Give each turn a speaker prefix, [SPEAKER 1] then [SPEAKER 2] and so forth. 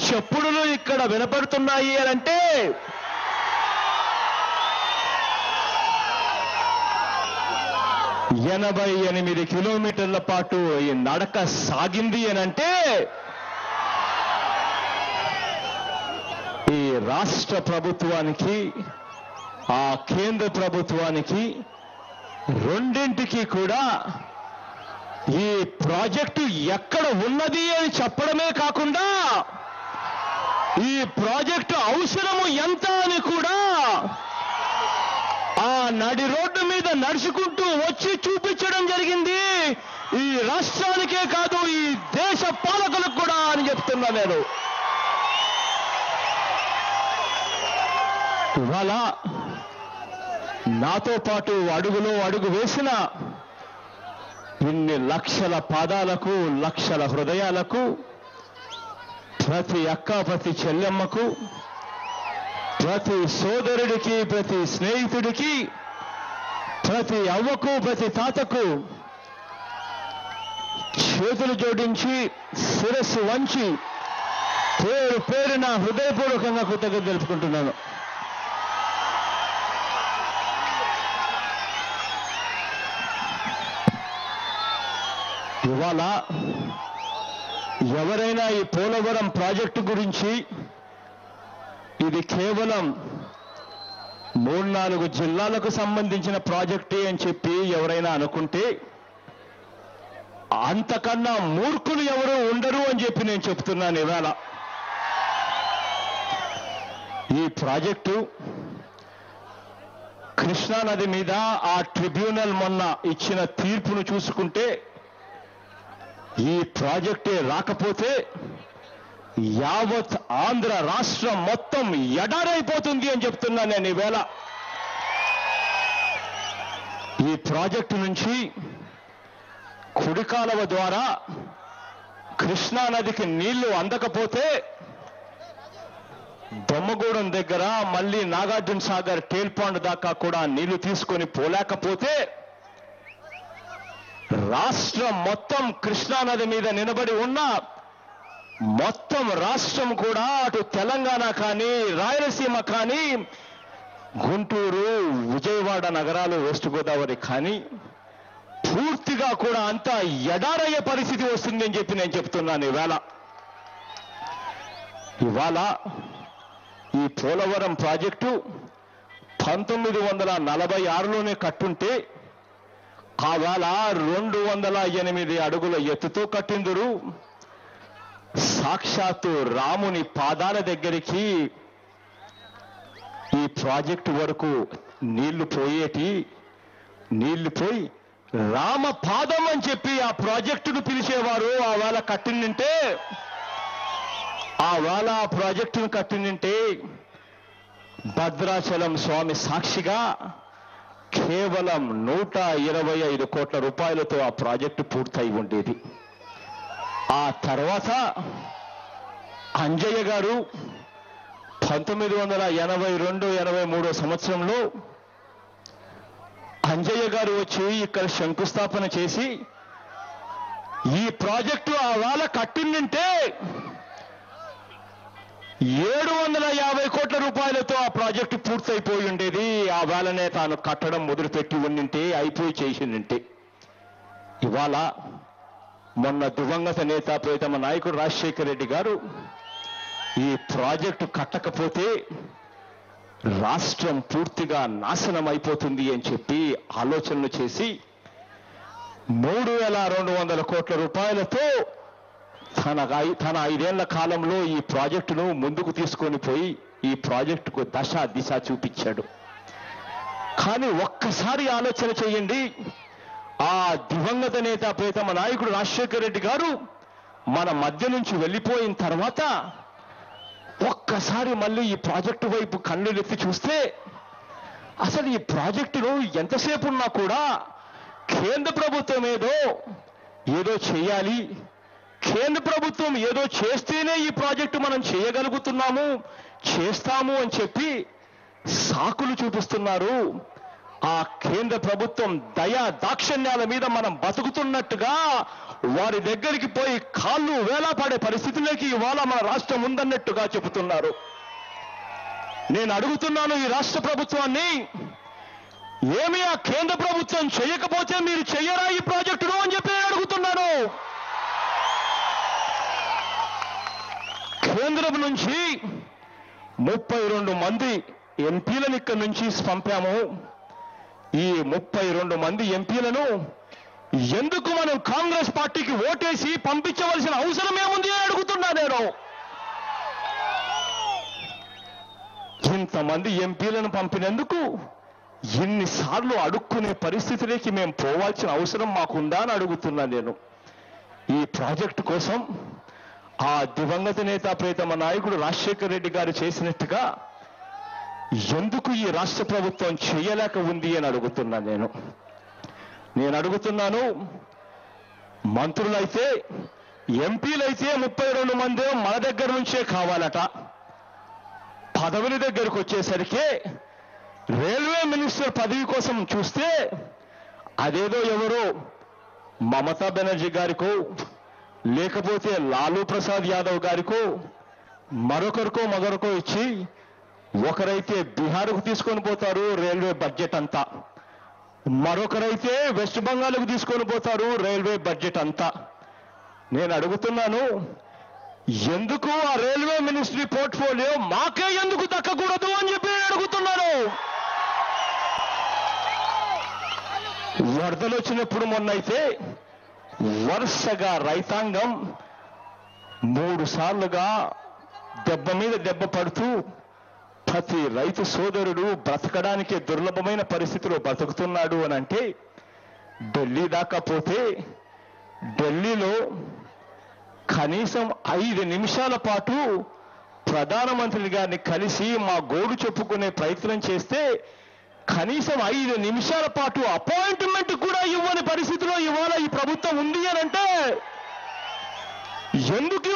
[SPEAKER 1] చెప్పుడులు ఇక్కడ వినపడుతున్నాయి అంటే ఎనభై 88 కిలోమీటర్ల పాటు ఈ నడక సాగింది అనంటే ఈ రాష్ట్ర ప్రభుత్వానికి ఆ కేంద్ర ప్రభుత్వానికి రెండింటికి కూడా ఈ ప్రాజెక్టు ఎక్కడ ఉన్నది అని చెప్పడమే కాకుండా ఈ ప్రాజెక్టు అవసరము ఎంత అని కూడా ఆ నడి రోడ్డు మీద నడుచుకుంటూ వచ్చి చూపించడం జరిగింది. ఈ రాష్ట్రానికే కాదు ఈ దేశ పాలకులకు కూడా అని చెప్తున్నా నేను. ఇవాళ నాతో పాటు అడుగులో అడుగు వేసిన ఇన్ని లక్షల పాదాలకు లక్షల హృదయాలకు ప్రతి అక్క ప్రతి చెల్లెమ్మకు ప్రతి సోదరుడికి ప్రతి స్నేహితుడికి ప్రతి అవ్వకు ప్రతి తాతకు చేతులు జోడించి శిరస్సు వంచి పేరు పేరున హృదయపూర్వకంగా కృతజ్ఞతలు తెలుపుకుంటున్నాను. ఇవాళ ఎవరైనా ఈ పోలవరం ప్రాజెక్టు గురించి ఇది కేవలం 3-4 జిల్లాలకు సంబంధించిన ప్రాజెక్టే అని చెప్పి ఎవరైనా అనుకుంటే అంతకన్నా మూర్ఖులు ఎవరు ఉండరు అని చెప్పి నేను చెప్తున్నాను. ఇవాళ ఈ ప్రాజెక్టు కృష్ణానది మీద ఆ ట్రిబ్యునల్ మొన్న ఇచ్చిన తీర్పును చూసుకుంటే ఈ ప్రాజెక్టే రాకపోతే యావత్ ఆంధ్ర రాష్ట్రం మొత్తం ఎడారైపోతుంది అని చెప్తున్నాను నేను. ఈవేళ ఈ ప్రాజెక్టు నుంచి కుడి కాలువ ద్వారా కృష్ణానదికి నీళ్లు అందకపోతే బొమ్మగూడెం దగ్గర మళ్ళీ నాగార్జున సాగర్ టేల్పాండ్ దాకా కూడా నీళ్లు తీసుకొని పోలేకపోతే రాష్ట్రం మొత్తం కృష్ణానది మీద నిలబడి ఉన్న మొత్తం రాష్ట్రం కూడా అటు తెలంగాణ కానీ రాయలసీమ కానీ గుంటూరు విజయవాడ నగరాలు వెస్ట్ గోదావరి కానీ పూర్తిగా కూడా అంతా ఎడారయ్యే పరిస్థితి వస్తుంది అని చెప్పి నేను చెప్తున్నాను. ఇవాళ ఈ పోలవరం ప్రాజెక్టు 1946లోనే కట్టుంటే ఆవేళ 208 అడుగుల ఎత్తుతో కట్టిందురు. సాక్షాత్తు రాముని పాదాల దగ్గరికి ఈ ప్రాజెక్టు వరకు నీళ్లు పోయి రామ పాదం అని చెప్పి ఆ ప్రాజెక్టును పిలిచేవారు. ఆవేళ కట్టిందంటే ఆ ప్రాజెక్టును కట్టిందంటే భద్రాచలం స్వామి సాక్షిగా కేవలం 125 కోట్ల రూపాయలతో ఆ ప్రాజెక్టు పూర్తయి ఉండేది. ఆ తర్వాత అంజయ్య గారు 1982-83 సంవత్సరంలో అంజయ్య గారు వచ్చి ఇక్కడ శంకుస్థాపన చేసి ఈ ప్రాజెక్టు ఆవేళ కట్టిందంటే 750 కోట్ల రూపాయలతో ఆ ప్రాజెక్టు పూర్తయిపోయి ఉండేది. ఆ వేళనే తాను కట్టడం మొదలుపెట్టి ఉండింటే అయిపోయి చేసిందంటే. ఇవాళ మొన్న దివంగత నేత ప్రియతమ నాయకుడు రాజశేఖర రెడ్డి గారు ఈ ప్రాజెక్టు కట్టకపోతే రాష్ట్రం పూర్తిగా నాశనం అయిపోతుంది అని చెప్పి ఆలోచనలు చేసి 3200 కోట్ల రూపాయలతో తన 5 ఏళ్ల కాలంలో ఈ ప్రాజెక్టును ముందుకు తీసుకొని పోయి ఈ ప్రాజెక్టుకు దశ దిశ చూపించాడు. కానీ ఒక్కసారి ఆలోచన చేయండి, ఆ దివంగత నేత ప్రియతమ నాయకుడు రాజశేఖర రెడ్డి గారు మన మధ్య నుంచి వెళ్ళిపోయిన తర్వాత ఒక్కసారి మళ్ళీ ఈ ప్రాజెక్టు వైపు కన్నులెత్తి చూస్తే అసలు ఈ ప్రాజెక్టులో ఎంతసేపు ఉన్నా కూడా కేంద్ర ప్రభుత్వం ఏదో చేయాలి, కేంద్ర ప్రభుత్వం ఏదో చేస్తేనే ఈ ప్రాజెక్టు మనం చేయగలుగుతున్నాము, చేస్తాము అని చెప్పి సాకులు చూపిస్తున్నారు. ఆ కేంద్ర ప్రభుత్వం దయా దాక్షిణ్యాల మీద మనం బతుకుతున్నట్టుగా వారి దగ్గరికి పోయి కాళ్ళు వేలాపడే పరిస్థితులకి ఇవాళ మన రాష్ట్రం ఉందన్నట్టుగా చెబుతున్నారు. నేను అడుగుతున్నాను ఈ రాష్ట్ర ప్రభుత్వాన్ని, ఏమి ఆ కేంద్ర ప్రభుత్వం చేయకపోతే మీరు చెయ్యరా ఈ ప్రాజెక్టును అని చెప్పి నేను అడుగుతున్నాను. కేంద్రం నుంచి 32 మంది ఎంపీలను ఇక్కడి నుంచి పంపాము. ఈ 32 మంది ఎంపీలను ఎందుకు మనం కాంగ్రెస్ పార్టీకి ఓటేసి పంపించవలసిన అవసరం ఏముంది అని అడుగుతున్నా నేను. ఇంతమంది ఎంపీలను పంపినందుకు ఇన్నిసార్లు అడుక్కునే పరిస్థితిలోకి మేము పోవాల్సిన అవసరం మాకుందా అని అడుగుతున్నా నేను. ఈ ప్రాజెక్టు కోసం ఆ దివంగత నేత ప్రియతమ నాయకుడు రాజశేఖర్ రెడ్డి గారు చేసినట్టుగా ఎందుకు ఈ రాష్ట్ర ప్రభుత్వం చేయలేక ఉంది అని అడుగుతున్నా నేను అడుగుతున్నాను. మంత్రులైతే ఎంపీలైతే 32 మంది మన దగ్గర నుంచే కావాలట. పదవుల దగ్గరకు వచ్చేసరికి రైల్వే మినిస్టర్ పదవి కోసం చూస్తే అదేదో ఎవరో మమతా బెనర్జీ గారికో లేకపోతే లాలూ ప్రసాద్ యాదవ్ గారికో మరొకరికో ఇచ్చి ఒకరైతే బీహార్కు తీసుకొని పోతారు రైల్వే బడ్జెట్ అంతా, మరొకరైతే వెస్ట్ బెంగాల్కు తీసుకొని పోతారు రైల్వే బడ్జెట్ అంతా. నేను అడుగుతున్నాను, ఎందుకు ఆ రైల్వే మినిస్ట్రీ పోర్ట్ఫోలియో మాకే ఎందుకు దక్కకూడదు అని చెప్పి నేను అడుగుతున్నాను. వరదలు వచ్చినప్పుడు మొన్నైతే వరుసగా రైతాంగం 3 సార్లుగా దెబ్బ మీద దెబ్బ పడుతూ ప్రతి రైతు సోదరుడు బ్రతకడానికి దుర్లభమైన పరిస్థితిలో బ్రతుకుతున్నాడు అని అంటే, ఢిల్లీ దాకా పోతే ఢిల్లీలో కనీసం 5 నిమిషాల పాటు ప్రధానమంత్రి గారిని కలిసి మా గోడు చెప్పుకునే ప్రయత్నం చేస్తే కనీసం 5 నిమిషాల పాటు అపాయింట్మెంట్ కూడా ఇవ్వని పరిస్థితిలో ఇవాళ ఈ ప్రభుత్వం ఉంది అని అంటే ఎందుకు